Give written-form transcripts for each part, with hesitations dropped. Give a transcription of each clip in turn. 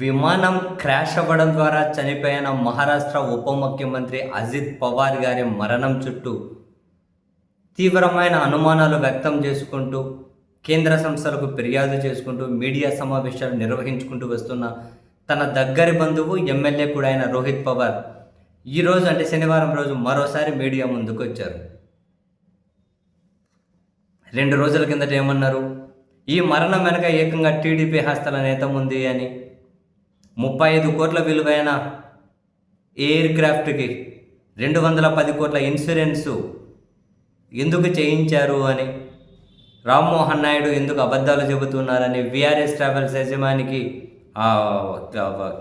విమానం క్రాష్ అవ్వడం ద్వారా చనిపోయిన మహారాష్ట్ర ఉప ముఖ్యమంత్రి అజిత్ పవార్ గారి మరణం చుట్టూ తీవ్రమైన అనుమానాలు వ్యక్తం చేసుకుంటూ కేంద్ర సంస్థలకు ఫిర్యాదు చేసుకుంటూ మీడియా సమావేశాలు నిర్వహించుకుంటూ వస్తున్న తన దగ్గరి బంధువు ఎమ్మెల్యే కూడా అయిన రోహిత్ పవార్ ఈరోజు అంటే శనివారం రోజు మరోసారి మీడియా ముందుకు వచ్చారు. 2 రోజుల కిందట ఏమన్నారు? ఈ మరణం వెనక ఏకంగా టీడీపీ హస్తల నేత ఉంది అని, 35 కోట్ల విలువైన ఎయిర్ క్రాఫ్ట్కి 210 కోట్ల ఇన్సూరెన్సు ఎందుకు చేయించారు అని, రామ్మోహన్ నాయుడు ఎందుకు అబద్ధాలు చెబుతున్నారని, విఆర్ఎస్ ట్రావెల్స్ యజమానికి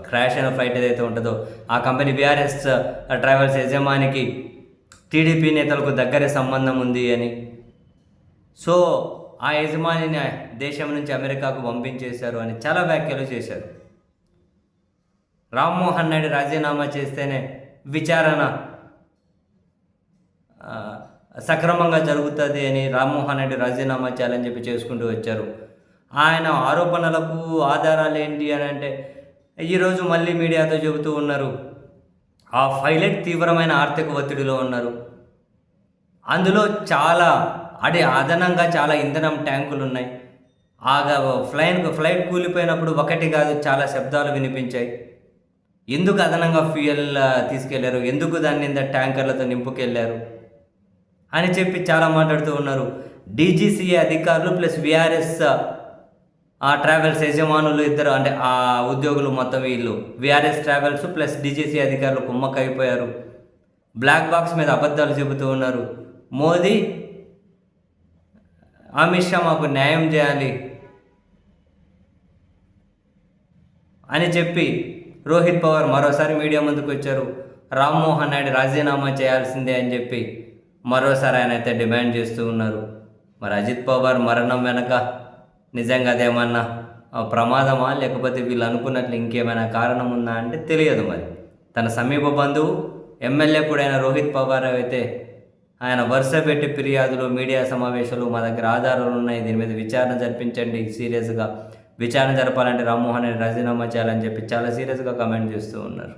క్రాష్ అయిన ఫ్లైట్ ఏదైతే ఉంటుందో ఆ కంపెనీ విఆర్ఎస్ ట్రావెల్స్ యజమానికి టీడీపీ నేతలకు దగ్గర సంబంధం ఉంది అని, సో ఆ యజమానిని దేశం నుంచి అమెరికాకు పంపించేశారు అని చాలా వ్యాఖ్యలు చేశారు. రామ్మోహన్ నాయుడు రాజీనామా చేస్తేనే విచారణ సక్రమంగా జరుగుతుంది అని రామ్మోహన్ నాయుడు రాజీనామా చేయాలని చెప్పి చేసుకుంటూ వచ్చారు. ఆయన ఆరోపణలకు ఆధారాలు ఏంటి అని అంటే ఈరోజు మళ్ళీ మీడియాతో చెబుతూ ఉన్నారు, ఆ పైలట్ తీవ్రమైన ఆర్థిక ఒత్తిడిలో ఉన్నారు, అందులో చాలా అదనంగా చాలా ఇంధనం ట్యాంకులు ఉన్నాయి, ఫ్లైట్ కూలిపోయినప్పుడు ఒకటి కాదు చాలా శబ్దాలు వినిపించాయి, ఎందుకు అదనంగా ఫ్యూయల్ తీసుకెళ్లారు, ఎందుకు దాన్ని ట్యాంకర్లతో నింపుకెళ్లారు అని చెప్పి చాలా మాట్లాడుతూ ఉన్నారు. డీజీసీఏ అధికారులు ప్లస్ విఆర్ఎస్ ట్రావెల్స్ యజమానులు ఇద్దరు అంటే ఆ ఉద్యోగులు మొత్తం వీళ్ళు విఆర్ఎస్ ట్రావెల్స్ ప్లస్ డీజీసీ అధికారులు కుమ్మక్కైపోయారు. బ్లాక్ బాక్స్ మీద అబద్ధాలు చెబుతూ ఉన్నారు. మోదీ అమిత్ షా మాకు న్యాయం చేయాలి అని చెప్పి రోహిత్ పవార్ మరోసారి మీడియా ముందుకు వచ్చారు. రామ్మోహన్ నాయుడు రాజీనామా చేయాల్సిందే అని చెప్పి మరోసారి ఆయన అయితే డిమాండ్ చేస్తూ ఉన్నారు. మరి అజిత్ పవార్ మరణం వెనక నిజంగా అదేమన్నా ప్రమాదమా లేకపోతే వీళ్ళు అనుకున్నట్లు ఇంకేమైనా కారణం ఉందా అంటే తెలియదు. మరి తన సమీప బంధువు ఎమ్మెల్యే కూడా అయిన రోహిత్ పవార్ అయితే ఆయన వరుస పెట్టి ఫిర్యాదులు మీడియా సమావేశాలు మా దగ్గర ఆధారాలు ఉన్నాయి, దీని మీద విచారణ జరిపించండి, సీరియస్గా విచారణ జరపాలంటే రామ్మోహన్ రెడ్డి రాజీనామా చేయాలని చెప్పి చాలా సీరియస్గా కమెంట్ చేస్తూ ఉన్నారు.